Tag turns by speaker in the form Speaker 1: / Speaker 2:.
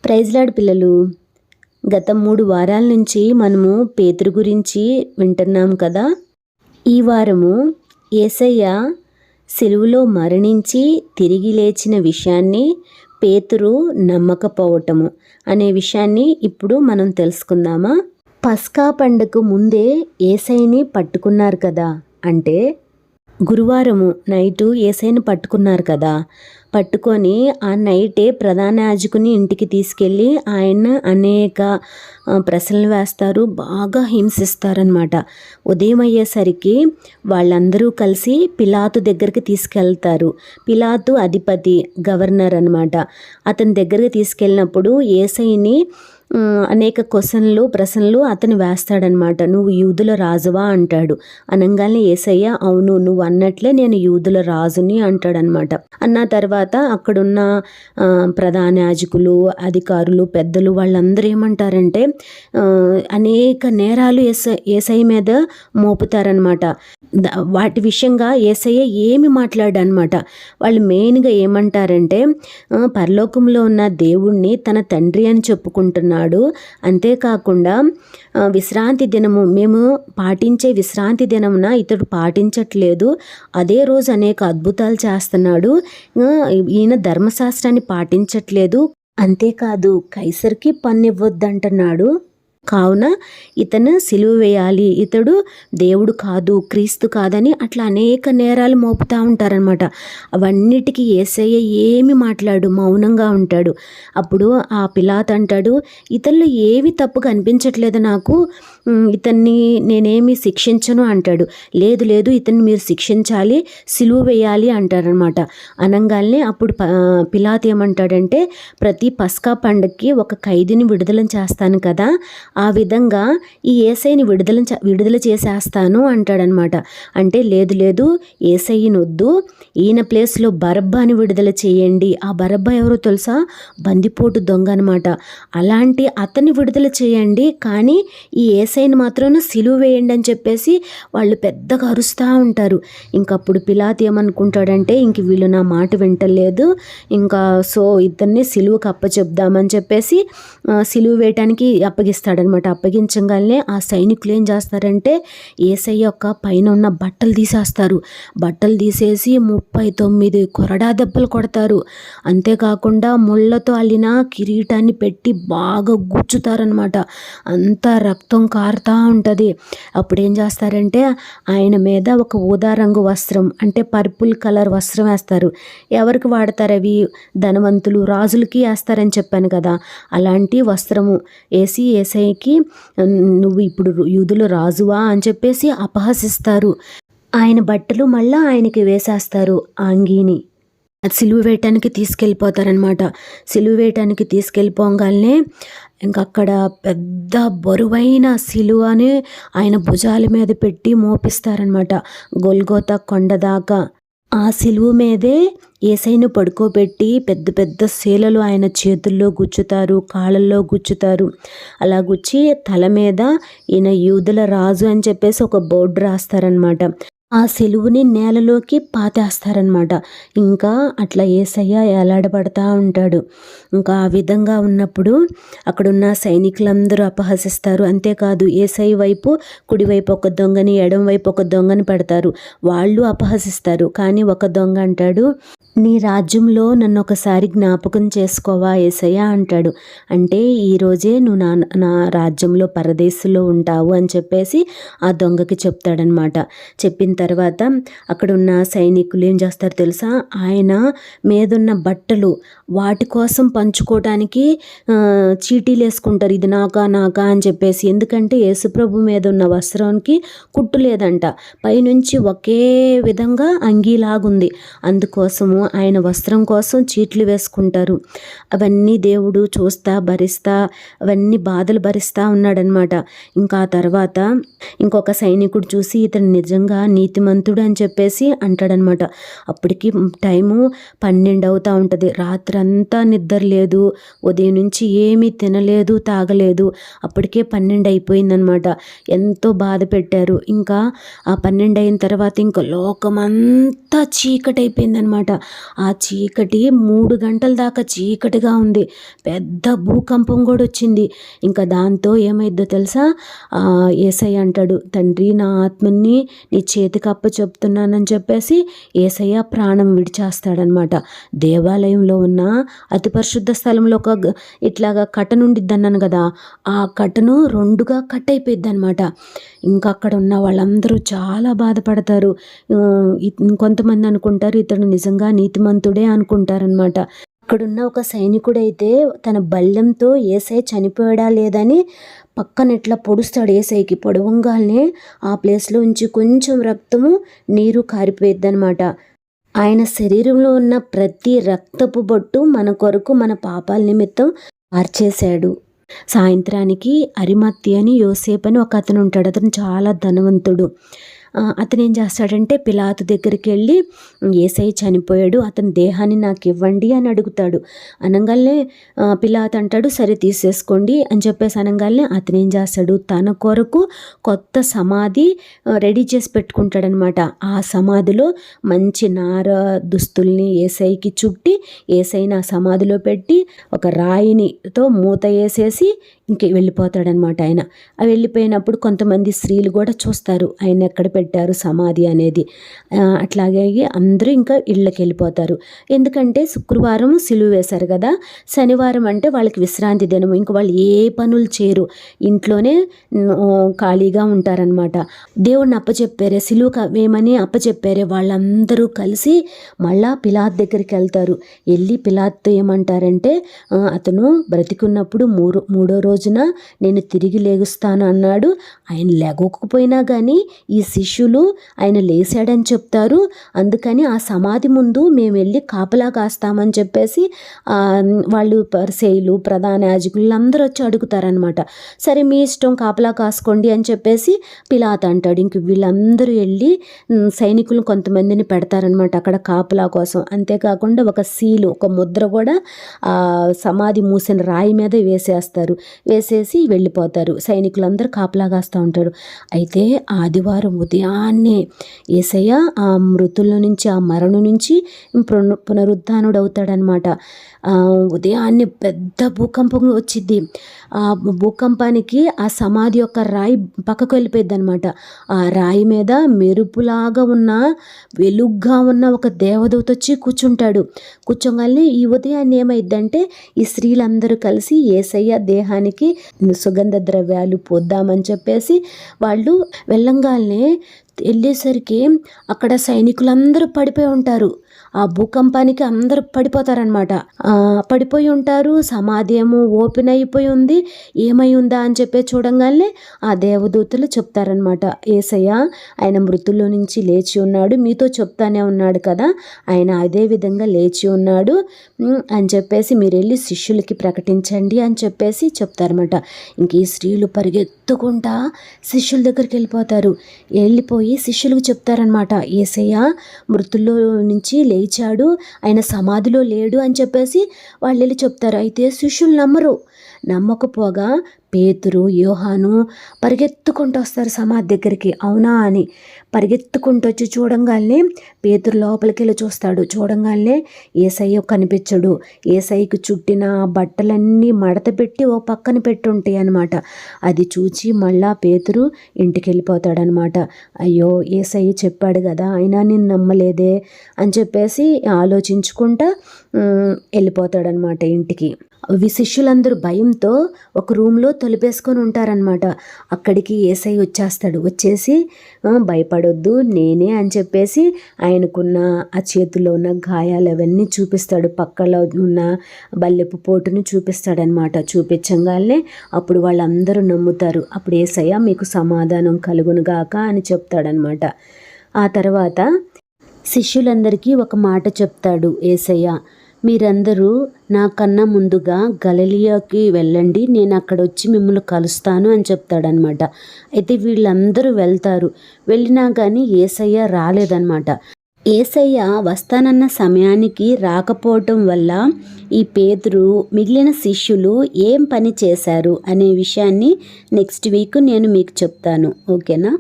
Speaker 1: Praise lord పిల్లలు, గత 3 వారాల నుంచి మనము పేతురు గురించి వింటున్నాం కదా. ఈ వారము యేసయ్య సిలువలో మరణించి తిరిగి లేచిన విషయాన్ని, పేతురు నమ్మకపోవటము అనే విషయాన్ని ఇప్పుడు మనం తెలుసుకుందామా. పస్కా పండుగకు ముందే యేసయ్యని పట్టుకున్నారు కదా, అంటే గురువారము నైటు యేసయ్యని పట్టుకున్నారు కదా. పట్టుకొని ఆ నైటే ప్రధాన యాజకుని ఇంటికి తీసుకెళ్ళి ఆయన అనేక ప్రశ్నలు వేస్తారు, బాగా హింసిస్తారనమాట. ఉదయం అయ్యేసరికి వాళ్ళందరూ కలిసి పిలాతు దగ్గరికి తీసుకెళ్తారు. పిలాతు అధిపతి, గవర్నర్ అనమాట. అతని దగ్గరికి తీసుకెళ్ళినప్పుడు యేసయ్యని అనేక ప్రశ్నలు అతను వేస్తాడనమాట. నువ్వు యూదుల రాజువా అంటాడు. అనగానే యేసయ్య అవును, నువ్వు అన్నట్లే నేను యూదుల రాజుని అంటాడనమాట. అన్న తర్వాత అక్కడున్న ప్రధాన యాజకులు, అధికారులు, పెద్దలు వాళ్ళందరూ ఏమంటారంటే అనేక నేరాలు యేసయ్య మీద మోపుతారనమాట. వాటి విషయంగా యేసయ్య ఏమి మాట్లాడనమాట. వాళ్ళు మెయిన్గా ఏమంటారంటే పరలోకంలో ఉన్న దేవుణ్ణి తన తండ్రి అని చెప్పుకుంటున్నాడు. అంతేకాకుండా విశ్రాంతి దినము మేము పాటించే విశ్రాంతి దినమున ఇతడు పాటించట్లేదు, అదే రోజు అనేక అద్భుతాలు చేస్తున్నాడు, ఈయన ధర్మశాస్త్రాన్ని పాటించట్లేదు, అంతేకాదు కైసర్కి పన్ను ఇవ్వద్దంటున్నాడు. కావున ఇతను సిలువ వేయాలి, ఇతడు దేవుడు కాదు, క్రీస్తు కాదని అట్లా అనేక నేరాలు మోపుతూ ఉంటారనమాట. అవన్నిటికీ యేసయ్య ఏమి మాట్లాడు, మౌనంగా ఉంటాడు. అప్పుడు ఆ పిలాతు అంటాడు, ఇతనిలో ఏవి తప్పు కనిపించట్లేదు నాకు, ఇతన్ని నేనేమి శిక్షించను అంటాడు. లేదు లేదు, ఇతన్ని మీరు శిక్షించాలి, సిలువ వేయాలి అంటారనమాట. అనగానే అప్పుడు పిలాతు ఏమంటాడంటే, ప్రతి పస్కా పండుగకి ఒక ఖైదీని విడుదల చేస్తాను కదా, ఆ విధంగా ఈ యేసయ్యని విడుదల చేసేస్తాను అంటాడనమాట. అంటే లేదు లేదు, యేసయ్యని వద్దు, ఈయన ప్లేస్లో బరబ్బాని విడుదల చేయండి. ఆ బరబ్బా ఎవరో తెలుసా? బందిపోటు దొంగ అనమాట. అలాంటి అతన్ని విడుదల చేయండి, కానీ ఈ యేసయ్యని మాత్రం సిలువ వేయండి అని చెప్పేసి వాళ్ళు పెద్దగా అరుస్తూ ఉంటారు. ఇంకప్పుడు పిలాతు ఏమనుకుంటాడంటే, ఇంక వీళ్ళు నా మాట వింటలేదు, ఇంకా ఇతన్ని సిలువకు అప్పచెప్దామని చెప్పేసి సిలువ వేయటానికి అప్పగిస్తాడనమాట. అప్పగించగానే ఆ సైనికులు ఏం చేస్తారంటే యేసయ్య యొక్క పైన ఉన్న బట్టలు తీసేస్తారు. బట్టలు తీసేసి 39 కొరడా దెబ్బలు కొడతారు. అంతేకాకుండా ముళ్ళతో అల్లిన కిరీటాన్ని పెట్టి బాగా గుచ్చుతారనమాట. అంతా రక్తం కారుతూ ఉంటుంది. అప్పుడు ఏం చేస్తారంటే ఆయన మీద ఒక ఊదా రంగు వస్త్రం, అంటే పర్పుల్ కలర్ వస్త్రం వేస్తారు. ఎవరికి వాడతారు అవి? ధనవంతులు, రాజులకి వేస్తారని చెప్పాను కదా. అలాంటి వస్త్రము వేసి యేసయ్యకి నువ్వు ఇప్పుడు యూదుల రాజువా అని చెప్పేసి అపహసిస్తారు. ఆయన బట్టలు మళ్ళీ ఆయనకి వేసేస్తారు, అంగీని. సిలువ వేయటానికి తీసుకెళ్ళిపోతారనమాట. సిలువ వేయటానికి తీసుకెళ్ళిపోగానే ఇంకక్కడ పెద్ద బరువైన సిలువని ఆయన భుజాల మీద పెట్టి మోపిస్తారనమాట, గొల్గోతా కొండ దాకా. ఆ సిలువ మీదే యేసయ్యను పడుకోబెట్టి పెద్ద పెద్ద శీలలు ఆయన చేతుల్లో గుచ్చుతారు, కాళ్ళల్లో గుచ్చుతారు. అలా గుచ్చి తల మీద ఈయన యూదుల రాజు అని చెప్పేసి ఒక బోర్డు రాస్తారనమాట. ఆ సిలువని నేలలోకి పాతేస్తారనమాట. ఇంకా అట్లా యేసయ్య ఏలాడబడతా ఉంటాడు. ఇంకా ఆ విధంగా ఉన్నప్పుడు అక్కడున్న సైనికులందరూ అపహసిస్తారు. అంతేకాదు యేసయ్య వైపు కుడివైపు ఒక దొంగని, ఎడం వైపు ఒక దొంగని పెడతారు. వాళ్ళు అపహసిస్తారు. కానీ ఒక దొంగ అంటాడు, నీ రాజ్యంలో నన్ను ఒకసారి జ్ఞాపకం చేసుకోవా యేసయ్య అంటాడు. అంటే ఈరోజే నువ్వు నా రాజ్యంలో పరదేశంలో ఉంటావు అని చెప్పేసి ఆ దొంగకి చెప్తాడనమాట. చెప్పిన తర్వాత అక్కడున్న సైనికులు ఏం చేస్తారు తెలుసా? ఆయన మీదున్న బట్టలు వాటి కోసం పంచుకోవటానికి చీటీలు వేసుకుంటారు, ఇది నాకా అని చెప్పేసి. ఎందుకంటే యేసుప్రభు మీద ఉన్న వస్త్రానికి కుట్టు లేదంట, పైనుంచి ఒకే విధంగా అంగీలాగుంది. అందుకోసము ఆయన వస్త్రం కోసం చీట్లు వేసుకుంటారు. అవన్నీ దేవుడు చూస్తా భరిస్తా అవన్నీ బాధలు భరిస్తూ ఉన్నాడనమాట. ఇంకా ఆ తర్వాత ఇంకొక సైనికుడు చూసి, ఇతను నిజంగా నీతి నీతిమంతుడు అని చెప్పేసి అంటాడనమాట. అప్పటికి టైము 12 అవుతూ ఉంటుంది. రాత్రంతా నిద్ర లేదు, ఉదయం నుంచి ఏమీ తినలేదు తాగలేదు. అప్పటికే 12 అయిపోయిందనమాట. ఎంతో బాధ పెట్టారు. ఇంకా ఆ 12 అయిన తర్వాత ఇంకా లోకమంతా చీకటి అయిపోయిందనమాట. ఆ చీకటి 3 గంటల దాకా చీకటిగా ఉంది. పెద్ద భూకంపం కూడా వచ్చింది. ఇంకా దాంతో ఏమైద్దో తెలుసా, యేసయ్య అంటాడు, తండ్రి నా ఆత్మని నీ చేతికి అప్పచెప్తున్నానని చెప్పేసి యేసయ్య ప్రాణం విడిచేస్తాడనమాట. దేవాలయంలో ఉన్న అతి పరిశుద్ధ స్థలంలో ఇట్లాగా కట్టను ఉండిద్దన్నాను కదా, ఆ కట్టను 2గా కట్ అయిపోయిద్ది అనమాట. ఇంకా అక్కడ ఉన్న వాళ్ళందరూ చాలా బాధపడతారు. కొంతమంది అనుకుంటారు ఇతడు నిజంగా నీతిమంతుడే అనుకుంటారనమాట. అక్కడున్న ఒక సైనికుడైతే తన బల్లెంతో యేసయ్య చనిపోయాడా లేదని పక్కన ఇట్లా పొడుస్తాడు. యేసయ్యకి పొడవంగానే ఆ ప్లేస్లో నుంచి కొంచెం రక్తము నీరు కారిపోయిద్ది అనమాట. ఆయన శరీరంలో ఉన్న ప్రతి రక్తపు బొట్టు మన కొరకు మన పాపాల నిమిత్తం మార్చేశాడు. సాయంత్రానికి అరిమత్తి అని యోసేపు అని ఒక అతను ఉంటాడు. అతను చాలా ధనవంతుడు. అతను ఏం చేస్తాడంటే పిలాతు దగ్గరికి వెళ్ళి యేసయ్య చనిపోయాడు, అతని దేహాన్ని నాకు ఇవ్వండి అని అడుగుతాడు. అనగానే పిలాతు అంటాడు సరే తీసేసుకోండి అని చెప్పేసి అనగానే అతను ఏం చేస్తాడు, తన కొరకు కొత్త సమాధి రెడీ చేసి పెట్టుకుంటాడనమాట. ఆ సమాధిలో మంచి నార దుస్తుల్ని యేసయ్యకి చుట్టి యేసయ్యని ఆ సమాధిలో పెట్టి ఒక రాయినితో మూత వేసేసి ఇంక వెళ్ళిపోతాడనమాట. ఆయన వెళ్ళిపోయినప్పుడు కొంతమంది స్త్రీలు కూడా చూస్తారు ఆయన ఎక్కడ పెట్టారు సమాధి అనేది. అట్లాగే అందరూ ఇంకా ఇళ్ళకి వెళ్ళిపోతారు. ఎందుకంటే శుక్రవారం సిలువ వేశారు కదా, శనివారం అంటే వాళ్ళకి విశ్రాంతి దినము. ఇంక వాళ్ళు ఏ పనులు చేయరు, ఇంట్లోనే ఖాళీగా ఉంటారనమాట. దేవుడిని అప్పచెప్పారే, సిలువ వేమని అప్పచెప్పారే, వాళ్ళందరూ కలిసి మళ్ళా పిలాతు దగ్గరికి వెళ్తారు. వెళ్ళి పిలాతుతో ఏమంటారంటే అతను బ్రతికున్నప్పుడు మూడో రోజున నేను తిరిగి లేగుస్తాను అన్నాడు. ఆయన లేగకపోయినా కానీ ఈ శిష్యులు ఆయన లేచాడని చెప్తారు. అందుకని ఆ సమాధి ముందు మేము వెళ్ళి కాపలా కాస్తామని చెప్పేసి వాళ్ళు పరిసయ్యులు ప్రధాన యాజకులు అందరూ వచ్చి అడుగుతారనమాట. సరే మీ ఇష్టం కాపలా కాసుకోండి అని చెప్పేసి పిలాతు అంటాడు. ఇంక వీళ్ళందరూ వెళ్ళి సైనికులు కొంతమందిని పెడతారనమాట అక్కడ కాపలా కోసం. అంతేకాకుండా ఒక సీలు, ఒక ముద్ర కూడా ఆ సమాధి మూసిన రాయి మీద వేసేస్తారు. వేసేసి వెళ్ళిపోతారు. సైనికులందరూ కాపలా కాస్తూ ఉంటారు. అయితే ఆదివారం ఉదయాన్నే యేసయ్య ఆ మృతుల నుంచి, ఆ మరణం నుంచి పునరుద్ధానుడు అవుతాడనమాట. ఉదయాన్నే పెద్ద భూకంపం వచ్చింది. ఆ భూకంపానికి ఆ సమాధి యొక్క రాయి పక్కకు వెళ్ళిపోయింది అనమాట. ఆ రాయి మీద మెరుపులాగా ఉన్న వెలుగ్గా ఉన్న ఒక దేవదూత వచ్చి కూర్చుంటాడు. కూర్చోగానే ఈ ఉదయాన్నే ఏమైందంటే ఈ స్త్రీలందరూ కలిసి యేసయ్య దేహానికి సుగంధ ద్రవ్యాలు పోద్దామని చెప్పేసి వాళ్ళు వెళ్ళంగానే వెళ్ళేసరికి అక్కడ సైనికులందరూ పడిపోయి ఉంటారు. ఆ భూకంపానికి అందరూ పడిపోతారనమాట. పడిపోయి ఉంటారు. సమాధి ఏమో ఓపెన్ అయిపోయి ఉంది. ఏమై ఉందా అని చెప్పి చూడంగానే ఆ దేవదూతలు చెప్తారనమాట, యేసయ్య ఆయన మృతుల్లో నుంచి లేచి ఉన్నాడు, మీతో చెప్తానే ఉన్నాడు కదా, ఆయన అదే విధంగా లేచి ఉన్నాడు అని చెప్పేసి మీరు వెళ్ళి శిష్యులకి ప్రకటించండి అని చెప్పేసి చెప్తారనమాట. ఇంక ఈ స్త్రీలు పరిగెత్తుకుంటా శిష్యుల దగ్గరికి వెళ్ళిపోతారు. వెళ్ళిపోయి శిష్యులకు చెప్తారనమాట, యేసయ్య మృతుల్లో నుంచి లేచాడు, ఆయన సమాధిలో లేడు అని చెప్పేసి వాళ్ళు వెళ్ళి చెప్తారు. అయితే శిష్యులు నమ్మకపోగా పేతురు, యోహాను పరిగెత్తుకుంటూ వస్తారు సమాధి దగ్గరికి. అవునా అని పరిగెత్తుకుంటూ వచ్చి చూడంగానే పేతురు లోపలికి వెళ్ళి చూస్తాడు. చూడంగానే యేసయ్య కనిపించడు. యేసయ్యకు చుట్టిన బట్టలన్నీ మడత పెట్టి ఓ పక్కన పెట్టుంటాయి అనమాట. అది చూచి మళ్ళా పేతురు ఇంటికి వెళ్ళిపోతాడనమాట. అయ్యో యేసయ్య చెప్పాడు కదా, అయినా నేను నమ్మలేదే అని చెప్పేసి ఆలోచించుకుంటా వెళ్ళిపోతాడనమాట ఇంటికి. శిష్యులందరూ భయంతో ఒక రూమ్లో తలుపేసుకొని ఉంటారనమాట. అక్కడికి యేసయ్య వచ్చేస్తాడు. వచ్చేసి భయపడొద్దు నేనే అని చెప్పేసి ఆయనకున్న ఆ చేతిలో ఉన్న గాయాలు అవన్నీ చూపిస్తాడు. పక్కలో ఉన్న బల్లెపు పోటును చూపిస్తాడనమాట. చూపించగానే అప్పుడు వాళ్ళందరూ నమ్ముతారు. అప్పుడు యేసయ్య మీకు సమాధానం కలుగునుగాక అని చెప్తాడనమాట. ఆ తర్వాత శిష్యులందరికీ ఒక మాట చెప్తాడు యేసయ్య, మీరందరూ నాకన్నా ముందుగా గలిలయకి వెళ్ళండి, నేను అక్కడ వచ్చి మిమ్మల్ని కలుస్తాను అని చెప్తాడనమాట. అయితే వీళ్ళందరూ వెళ్తారు. వెళ్ళినా కానీ యేసయ్య రాలేదన్నమాట. యేసయ్య వస్తానన్న సమయానికి రాకపోవటం వల్ల ఈ పేతురు మిగిలిన శిష్యులు ఏం పని చేశారు అనే విషయాన్ని నెక్స్ట్ వీక్ నేను మీకు చెప్తాను. ఓకేనా?